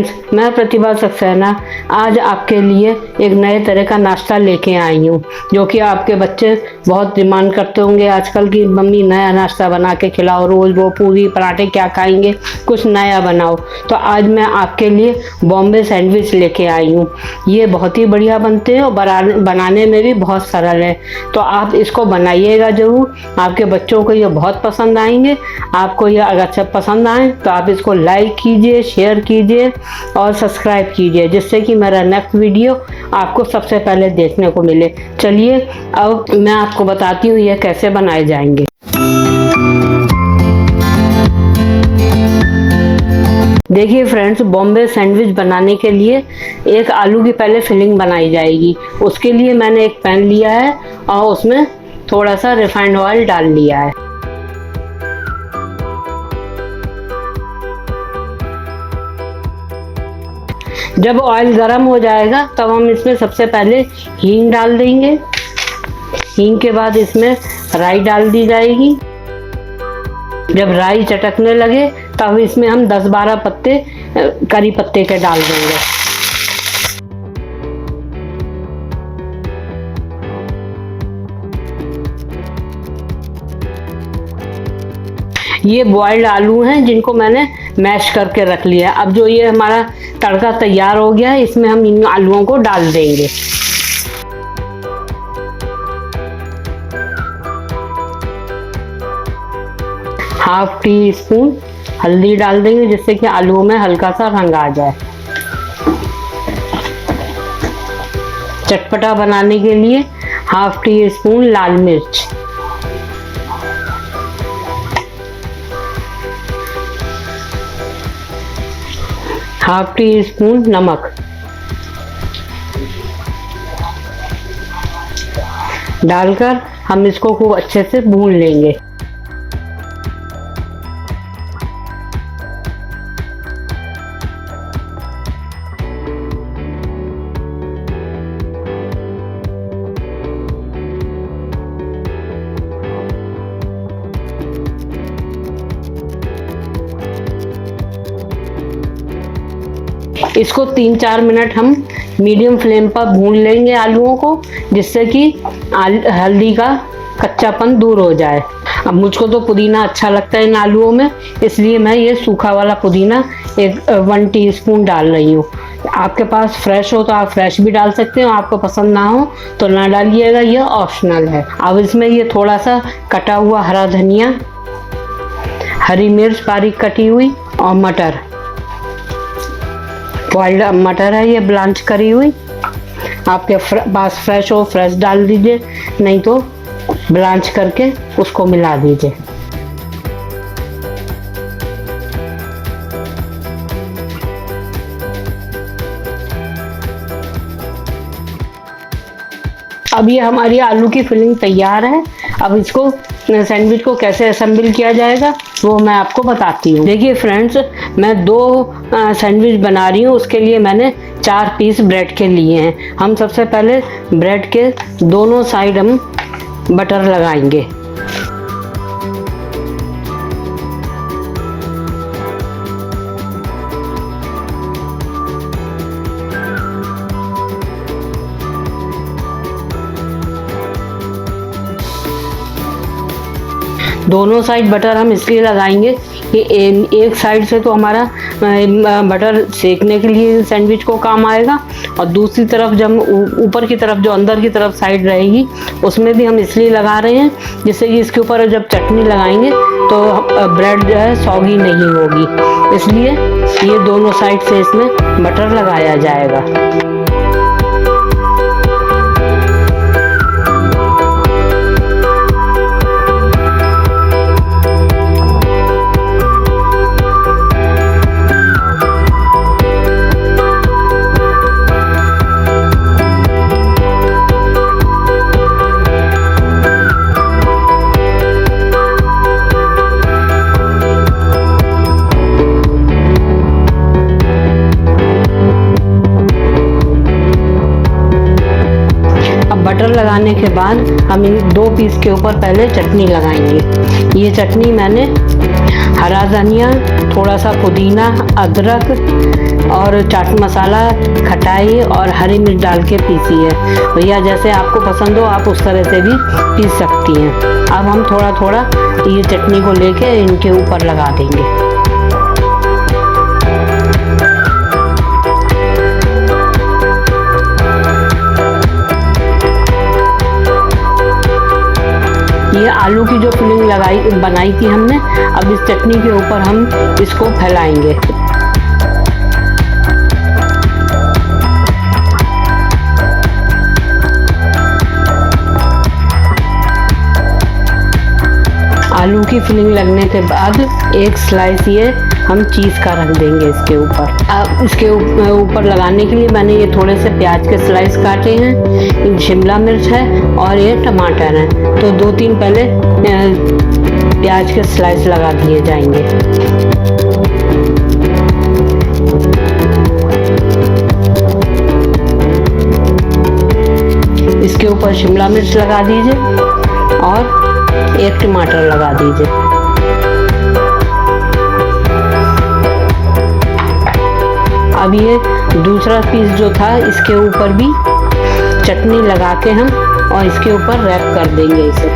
Friends, मैं प्रतिभा सक्सेना आज आपके लिए एक नए तरह का नाश्ता लेके आई हूँ, जो कि आपके बच्चे बहुत डिमांड करते होंगे आजकल की मम्मी नया नाश्ता बना के खिलाओ, रोज वो पूरी पराठे क्या खाएंगे, कुछ नया बनाओ। तो आज मैं आपके लिए बॉम्बे सैंडविच लेके आई हूँ। ये बहुत ही बढ़िया बनते हैं और बनाने में भी बहुत सरल है। तो आप इसको बनाइएगा ज़रूर, आपके बच्चों को ये बहुत पसंद आएंगे। आपको ये अगर सब पसंद आए तो आप इसको लाइक कीजिए, शेयर कीजिए और सब्सक्राइब कीजिए, जिससे कि मेरा नेक्स्ट वीडियो आपको सबसे पहले देखने को मिले। चलिए अब मैं आपको बताती हूँ ये कैसे बनाए जाएंगे। देखिए फ्रेंड्स, बॉम्बे सैंडविच बनाने के लिए एक आलू की पहले फिलिंग बनाई जाएगी। उसके लिए मैंने एक पैन लिया है और उसमें थोड़ा सा रिफाइंड ऑयल डाल लिया है। जब ऑयल गर्म हो जाएगा तब हम इसमें सबसे पहले हींग डाल देंगे। हींग के बाद इसमें राई डाल दी जाएगी। जब राई चटकने लगे तब इसमें हम 10-12 पत्ते करी पत्ते के डाल देंगे। ये बॉइल्ड आलू हैं जिनको मैंने मैश करके रख लिया। अब जो ये हमारा तड़का तैयार हो गया है, इसमें हम इन आलूओं को डाल देंगे। हाफ टी स्पून हल्दी डाल देंगे, जिससे कि आलूओं में हल्का सा रंग आ जाए। चटपटा बनाने के लिए हाफ टी स्पून लाल मिर्च, हाफ टी स्पून नमक डालकर हम इसको खूब अच्छे से भून लेंगे। इसको 3-4 मिनट हम मीडियम फ्लेम पर भून लेंगे आलूओं को, जिससे कि हल्दी का कच्चापन दूर हो जाए। अब मुझको तो पुदीना अच्छा लगता है इन आलूओं में, इसलिए मैं ये सूखा वाला पुदीना 1 टीस्पून डाल रही हूँ। आपके पास फ्रेश हो तो आप फ्रेश भी डाल सकते हो, आपको पसंद ना हो तो ना डालिएगा, यह ऑप्शनल है। अब इसमें ये थोड़ा सा कटा हुआ हरा धनिया, हरी मिर्च बारीक कटी हुई और मटर, बॉइल्ड मटर है ये ब्लांच करी हुई। आपके पास फ्रेश हो फ्रेश डाल दीजिए, नहीं तो ब्लांच करके उसको मिला दीजिए। अब ये हमारी आलू की फिलिंग तैयार है। अब इसको सैंडविच को कैसे असेंबल किया जाएगा वो मैं आपको बताती हूँ। देखिए फ्रेंड्स, मैं 2 सैंडविच बना रही हूँ। उसके लिए मैंने 4 पीस ब्रेड के लिए हैं। हम सबसे पहले ब्रेड के दोनों साइड हम बटर लगाएंगे। दोनों साइड बटर हम इसलिए लगाएंगे कि एक साइड से तो हमारा बटर सेकने के लिए सैंडविच को काम आएगा, और दूसरी तरफ जब ऊपर की तरफ जो अंदर की तरफ साइड रहेगी उसमें भी हम इसलिए लगा रहे हैं, जिससे कि इसके ऊपर जब चटनी लगाएंगे तो ब्रेड जो है सॉगी नहीं होगी। इसलिए ये दोनों साइड से इसमें बटर लगाया जाएगा। के बाद हम इन 2 पीस के ऊपर पहले चटनी लगाएंगे। ये चटनी मैंने हरा धनिया, थोड़ा सा पुदीना, अदरक और चाट मसाला, खटाई और हरी मिर्च डाल के पीसी है। भैया जैसे आपको पसंद हो आप उस तरह से भी पीस सकती हैं। अब हम थोड़ा थोड़ा ये चटनी को लेके इनके ऊपर लगा देंगे। ये आलू की जो फिलिंग बनाई थी हमने, अब इस चटनी के ऊपर हम इसको फैलाएंगे। आलू की फिलिंग लगने के बाद एक स्लाइस ये हम चीज़ का रख देंगे इसके ऊपर। अब इसके ऊपर लगाने के लिए मैंने ये थोड़े से प्याज के स्लाइस काटे हैं, शिमला मिर्च है और ये टमाटर है। तो 2-3 पहले प्याज के स्लाइस लगा दिए जाएंगे। इसके ऊपर शिमला मिर्च लगा दीजिए और एक टमाटर लगा दीजिए। अब ये दूसरा पीस जो था इसके ऊपर भी चटनी लगा के हम और इसके ऊपर रैप कर देंगे इसे।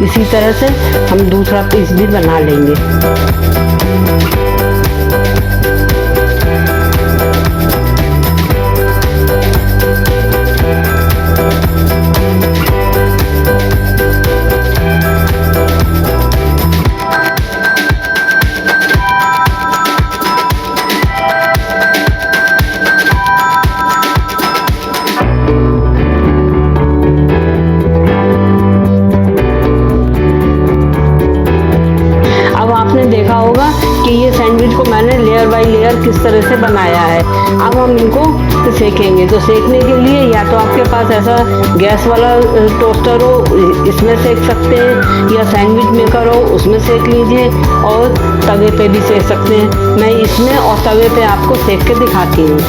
इसी तरह से हम दूसरा पीस भी बना लेंगे। देखा होगा कि ये सैंडविच को मैंने लेयर बाय लेयर किस तरह से बनाया है। अब हम इनको सेकेंगे। तो सेकने के लिए या तो आपके पास ऐसा गैस वाला टोस्टर हो, इसमें सेक सकते हैं, या सैंडविच मेकर हो उसमें सेक लीजिए, और तवे पे भी सेक सकते हैं। मैं इसमें और तवे पे आपको सेक के दिखाती हूँ।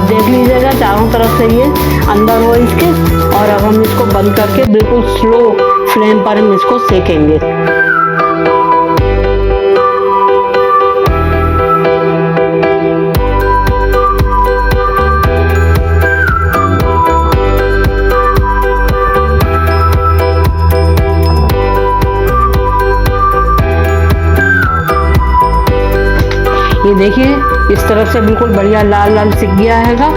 देख लीजिएगा चारों तरफ से ये अंदर हो इसके। और अब हम इसको बंद करके बिल्कुल स्लो फ्लेम पर हम इसको सेकेंगे। ये देखिए इस तरफ से बिल्कुल बढ़िया लाल लाल सिक गया हैगा,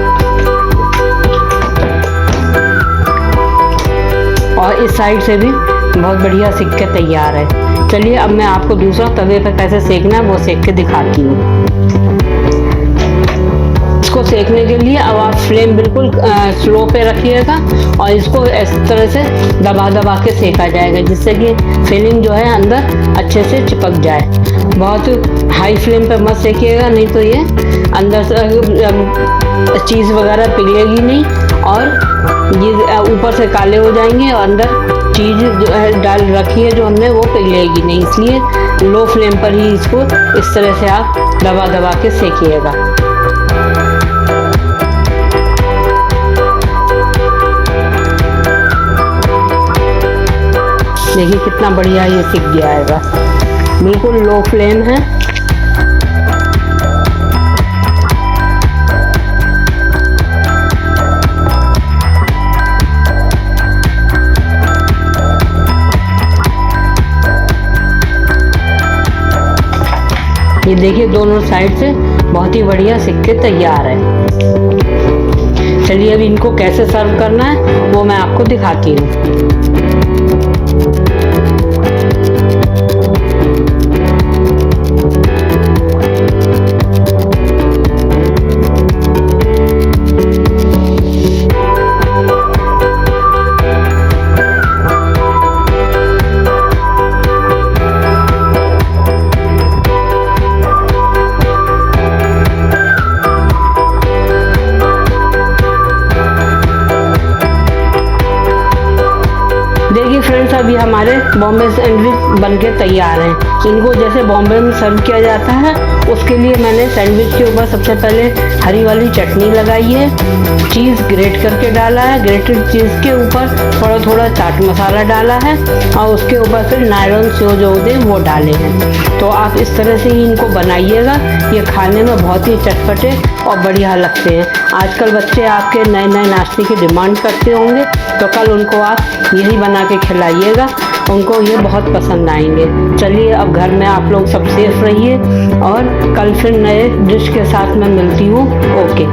और इस साइड से भी बहुत बढ़िया सिक के तैयार है। चलिए अब मैं आपको दूसरा तवे पे कैसे सेकना है वो सेक के दिखाती हूँ। इसको सेकने के लिए अब आप फ्लेम बिल्कुल स्लो पे रखिएगा और इसको इस तरह से दबा दबा के सेका जाएगा, जिससे कि फिलिंग जो है अंदर अच्छे से चिपक जाए। बहुत हाई फ्लेम पे मत सेकिएगा, नहीं तो ये अंदर से चीज़ वगैरह पिघलेगी नहीं और ये ऊपर से काले हो जाएंगे और अंदर चीज़ जो है डाल रखी है जो हमने वो पिघलेगी नहीं। इसलिए लो फ्लेम पर ही इसको इस तरह से आप दबा दबा के सेकिएगा। देखिए कितना बढ़िया ये सिक गया हैगा, बिल्कुल लो फ्लेम है। ये देखिए दोनों साइड से बहुत ही बढ़िया सिक के तैयार है। चलिए अब इनको कैसे सर्व करना है वो मैं आपको दिखाती हूँ। भी हमारे बॉम्बे सैंडविच बनके तैयार हैं। इनको जैसे बॉम्बे में सर्व किया जाता है उसके लिए मैंने सैंडविच के ऊपर सबसे पहले हरी वाली चटनी लगाई है, चीज़ ग्रेट करके डाला है, ग्रेटेड चीज़ के ऊपर थोड़ा थोड़ा चाट मसाला डाला है और उसके ऊपर फिर नायलॉन सेव जो होते हैं वो डाले हैं। तो आप इस तरह से ही इनको बनाइएगा, ये खाने में बहुत ही चटपटे और बढ़िया लगते हैं। आजकल बच्चे आपके नए नए नाश्ते की डिमांड करते होंगे, तो कल उनको आप यही बना के खिलाइएगा, उनको ये बहुत पसंद आएंगे। चलिए अब घर में आप लोग सब सेफ रहिए और कल फिर नए डिश के साथ मैं मिलती हूँ। ओके।